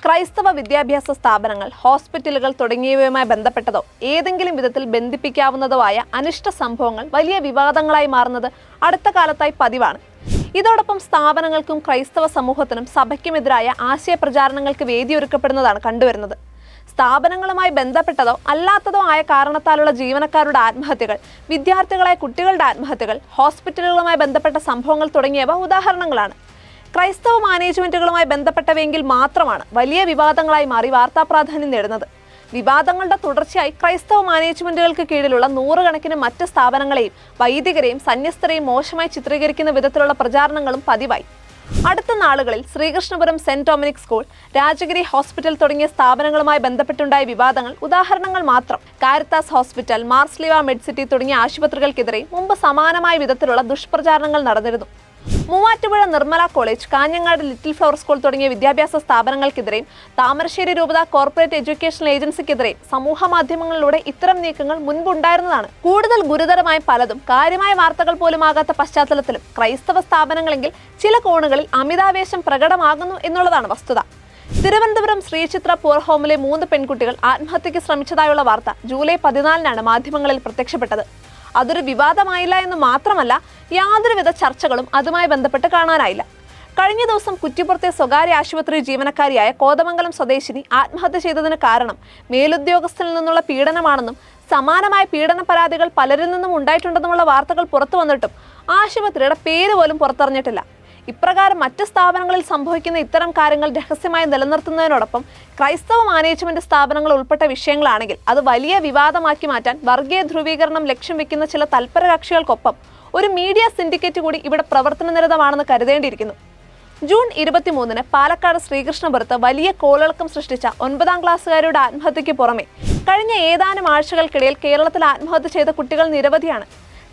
ക്രൈസ്തവ വിദ്യാഭ്യാസ സ്ഥാപനങ്ങൾ, ഹോസ്പിറ്റലുകൾ തുടങ്ങിയവയുമായി ബന്ധപ്പെട്ടതോ ഏതെങ്കിലും വിധത്തിൽ ബന്ധിപ്പിക്കാവുന്നതോ ആയ അനിഷ്ട സംഭവങ്ങൾ വലിയ വിവാദങ്ങളായി മാറുന്നത് അടുത്ത കാലത്തായി പതിവാണ്. ഇതോടൊപ്പം സ്ഥാപനങ്ങൾക്കും ക്രൈസ്തവ സമൂഹത്തിനും സഭയ്ക്കുമെതിരായ ആശയപ്രചാരണങ്ങൾക്ക് വേദിയൊരുക്കപ്പെടുന്നതാണ് കണ്ടുവരുന്നത്. സ്ഥാപനങ്ങളുമായി ബന്ധപ്പെട്ടതോ അല്ലാത്തതോ ആയ കാരണത്താലുള്ള ജീവനക്കാരുടെ ആത്മഹത്യകൾ, വിദ്യാർത്ഥികളായ കുട്ടികളുടെ ആത്മഹത്യകൾ, ഹോസ്പിറ്റലുകളുമായി ബന്ധപ്പെട്ട സംഭവങ്ങൾ തുടങ്ങിയവ ഉദാഹരണങ്ങളാണ്. ക്രൈസ്തവ മാനേജ്മെന്റുകളുമായി ബന്ധപ്പെട്ടവയെങ്കിൽ മാത്രമാണ് വലിയ വിവാദങ്ങളായി മാറി വാർത്താ പ്രാധാന്യം നേടുന്നത്. വിവാദങ്ങളുടെ തുടർച്ചയായി ക്രൈസ്തവ മാനേജ്മെന്റുകൾക്ക് കീഴിലുള്ള നൂറുകണക്കിന് മറ്റ് സ്ഥാപനങ്ങളെയും വൈദികരെയും സന്യസ്തരെയും മോശമായി ചിത്രീകരിക്കുന്ന വിധത്തിലുള്ള പ്രചാരണങ്ങളും പതിവായി. അടുത്ത നാളുകളിൽ Sreekrishnapuram saint Dominic school, Rajagiri hospital തുടങ്ങിയ സ്ഥാപനങ്ങളുമായി ബന്ധപ്പെട്ടുണ്ടായ വിവാദങ്ങൾ ഉദാഹരണങ്ങൾ മാത്രം. കാരിത്താസ് ഹോസ്പിറ്റൽ, മാർസ്ലിവ മെഡ്സിറ്റി തുടങ്ങിയ ആശുപത്രികൾക്കെതിരെ മുമ്പ് സമാനമായ വിധത്തിലുള്ള ദുഷ്പ്രചാരണങ്ങൾ നടന്നിരുന്നു. Muvattupuzha Nirmala college, Kanhangad little flower school തുടങ്ങിയ വിദ്യാഭ്യാസ സ്ഥാപനങ്ങൾക്കെതിരെയും താമരശ്ശേരി രൂപത കോർപ്പറേറ്റ് എഡ്യൂക്കേഷണൽ ഏജൻസിക്കെതിരെയും സമൂഹ മാധ്യമങ്ങളിലൂടെ ഇത്തരം നീക്കങ്ങൾ മുൻപുണ്ടായിരുന്നതാണ്. കൂടുതൽ ഗുരുതരമായ പലതും കാര്യമായ വാർത്തകൾ പോലും ആകാത്ത പശ്ചാത്തലത്തിലും ക്രൈസ്തവ സ്ഥാപനങ്ങളെങ്കിൽ ചില കോണുകളിൽ അമിതാവേശം പ്രകടമാകുന്നു എന്നുള്ളതാണ് വസ്തുത. തിരുവനന്തപുരം ശ്രീചിത്ര പൂർ ഹോമിലെ 3 പെൺകുട്ടികൾ ആത്മഹത്യയ്ക്ക് ശ്രമിച്ചതായുള്ള വാർത്ത ജൂലൈ 14 മാധ്യമങ്ങളിൽ പ്രത്യക്ഷപ്പെട്ടത്. അതൊരു വിവാദമായില്ല എന്ന് മാത്രമല്ല, യാതൊരുവിധ ചർച്ചകളും അതുമായി ബന്ധപ്പെട്ട് കാണാനായില്ല. കഴിഞ്ഞ ദിവസം കുറ്റിപ്പുറത്തെ സ്വകാര്യ ആശുപത്രി ജീവനക്കാരിയായ കോതമംഗലം സ്വദേശിനി ആത്മഹത്യ ചെയ്തതിന് കാരണം മേലുദ്യോഗസ്ഥരിൽ നിന്നുള്ള പീഡനമാണെന്നും സമാനമായ പീഡന പരാതികൾ പലരിൽ നിന്നും ഉണ്ടായിട്ടുണ്ടെന്നുമുള്ള വാർത്തകൾ പുറത്തു വന്നിട്ടും ആശുപത്രിയുടെ പേര് പോലും പുറത്തറിഞ്ഞിട്ടില്ല. ഇപ്രകാരം മറ്റ് സ്ഥാപനങ്ങളിൽ സംഭവിക്കുന്ന ഇത്തരം കാര്യങ്ങൾ രഹസ്യമായി നിലനിർത്തുന്നതിനോടൊപ്പം ക്രൈസ്തവ മാനേജ്മെന്റ് സ്ഥാപനങ്ങൾ ഉൾപ്പെട്ട വിഷയങ്ങളാണെങ്കിൽ അത് വലിയ വിവാദമാക്കി മാറ്റാൻ വർഗീയ ധ്രുവീകരണം ലക്ഷ്യം വെക്കുന്ന ചില തൽപര കക്ഷികൾക്കൊപ്പം ഒരു മീഡിയ സിൻഡിക്കേറ്റ് കൂടി ഇവിടെ പ്രവർത്തനനിരതമാണെന്ന് കരുതേണ്ടിയിരിക്കുന്നു. ജൂൺ 23 പാലക്കാട് ശ്രീകൃഷ്ണപുരത്ത് വലിയ കോളിളക്കം സൃഷ്ടിച്ച 9ാം ക്ലാസ്സുകാരുടെ ആത്മഹത്യയ്ക്ക് പുറമെ കഴിഞ്ഞ ഏതാനും ആഴ്ചകൾക്കിടയിൽ കേരളത്തിൽ ആത്മഹത്യ ചെയ്ത കുട്ടികൾ നിരവധിയാണ്.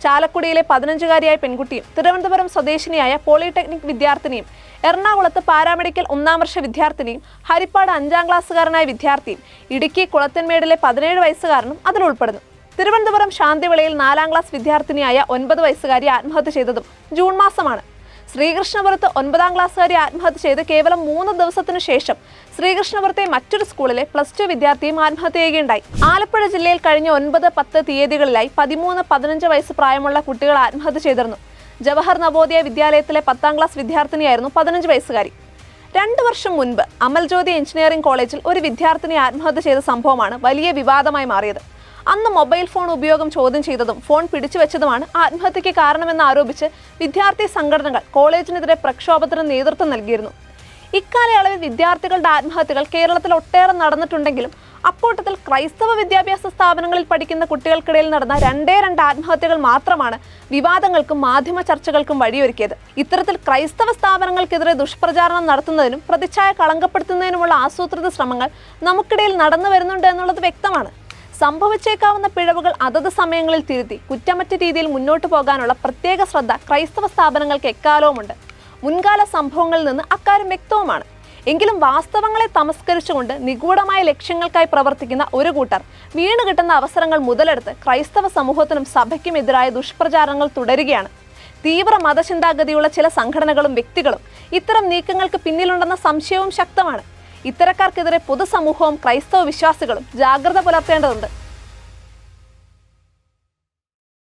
ചാലക്കുടിയിലെ 15-കാരിയായ പെൺകുട്ടിയും, തിരുവനന്തപുരം സ്വദേശിനിയായ പോളിടെക്നിക് വിദ്യാർത്ഥിനിയും, എറണാകുളത്ത് പാരാമെഡിക്കൽ 1ാം വർഷ വിദ്യാർത്ഥിനിയും, ഹരിപ്പാട് 5ാം ക്ലാസ്സുകാരനായ വിദ്യാർത്ഥിയും, ഇടുക്കി കുളത്തൻമേടിലെ 17 വയസ്സുകാരനും അതിൽ ഉൾപ്പെടുന്നു. തിരുവനന്തപുരം ശാന്തിവിളയിൽ 4ാം ക്ലാസ് വിദ്യാർത്ഥിനിയായ 9 വയസ്സുകാരി ആത്മഹത്യ ചെയ്തതും ജൂൺ മാസമാണ്. ശ്രീകൃഷ്ണപുരത്ത് 9ാം ക്ലാസ്സുകാരി ആത്മഹത്യ ചെയ്ത് കേവലം 3 ദിവസത്തിനു ശേഷം ശ്രീകൃഷ്ണപുരത്തെ മറ്റൊരു സ്കൂളിലെ +2 വിദ്യാർത്ഥിയും ആത്മഹത്യ ചെയ്യുകയുണ്ടായി. ആലപ്പുഴ ജില്ലയിൽ കഴിഞ്ഞ 9, 10 തീയതികളിലായി 13, 15 വയസ്സ് പ്രായമുള്ള കുട്ടികൾ ആത്മഹത്യ ചെയ്തിരുന്നു. ജവഹർ നവോദയ വിദ്യാലയത്തിലെ 10ാം ക്ലാസ് വിദ്യാർത്ഥിനിയായിരുന്നു 15 വയസ്സുകാരി. 2 വർഷം മുൻപ് അമൽജ്യോതി എഞ്ചിനീയറിംഗ് കോളേജിൽ ഒരു വിദ്യാർത്ഥിനി ആത്മഹത്യ ചെയ്ത സംഭവമാണ് വലിയ വിവാദമായി മാറിയത്. അന്ന് മൊബൈൽ ഫോൺ ഉപയോഗം ചോദ്യം ചെയ്തതും ഫോൺ പിടിച്ചുവെച്ചതുമാണ് ആത്മഹത്യയ്ക്ക് കാരണമെന്ന് ആരോപിച്ച് വിദ്യാർത്ഥി സംഘടനകൾ കോളേജിനെതിരെ പ്രക്ഷോഭത്തിന് നേതൃത്വം നൽകിയിരുന്നു. ഇക്കാലയളവിൽ വിദ്യാർത്ഥികളുടെ ആത്മഹത്യകൾ കേരളത്തിൽ ഒട്ടേറെ നടന്നിട്ടുണ്ടെങ്കിലും അക്കൂട്ടത്തിൽ ക്രൈസ്തവ വിദ്യാഭ്യാസ സ്ഥാപനങ്ങളിൽ പഠിക്കുന്ന കുട്ടികൾക്കിടയിൽ നടന്ന 2 ആത്മഹത്യകൾ മാത്രമാണ് വിവാദങ്ങൾക്കും മാധ്യമ ചർച്ചകൾക്കും വഴിയൊരുക്കിയത്. ഇത്തരത്തിൽ ക്രൈസ്തവ സ്ഥാപനങ്ങൾക്കെതിരെ ദുഷ്പ്രചാരണം നടത്തുന്നതിനും പ്രതിച്ഛായ കളങ്കപ്പെടുത്തുന്നതിനുമുള്ള ആസൂത്രിത ശ്രമങ്ങൾ നമുക്കിടയിൽ നടന്നു വരുന്നുണ്ട് എന്നുള്ളത് വ്യക്തമാണ്. സംഭവിച്ചേക്കാവുന്ന പിഴവുകൾ അതത് സമയങ്ങളിൽ തിരുത്തി കുറ്റമറ്റ രീതിയിൽ മുന്നോട്ട് പോകാനുള്ള പ്രത്യേക ശ്രദ്ധ ക്രൈസ്തവ സ്ഥാപനങ്ങൾക്ക് എക്കാലവുമുണ്ട്. മുൻകാല സംഭവങ്ങളിൽ നിന്ന് അക്കാര്യം വ്യക്തവുമാണ്. എങ്കിലും വാസ്തവങ്ങളെ തമസ്കരിച്ചുകൊണ്ട് നിഗൂഢമായ ലക്ഷ്യങ്ങൾക്കായി പ്രവർത്തിക്കുന്ന ഒരു കൂട്ടർ വീണ് കിട്ടുന്ന അവസരങ്ങൾ മുതലെടുത്ത് ക്രൈസ്തവ സമൂഹത്തിനും സഭയ്ക്കും എതിരായ ദുഷ്പ്രചാരണങ്ങൾ തുടരുകയാണ്. തീവ്ര മതചിന്താഗതിയുള്ള ചില സംഘടനകളും വ്യക്തികളും ഇത്തരം നീക്കങ്ങൾക്ക് പിന്നിലുണ്ടെന്ന സംശയവും ശക്തമാണ്. ഇത്തരക്കാർക്കെതിരെ പൊതുസമൂഹവും ക്രൈസ്തവ വിശ്വാസികളും ജാഗ്രത പുലർത്തേണ്ടതുണ്ട്.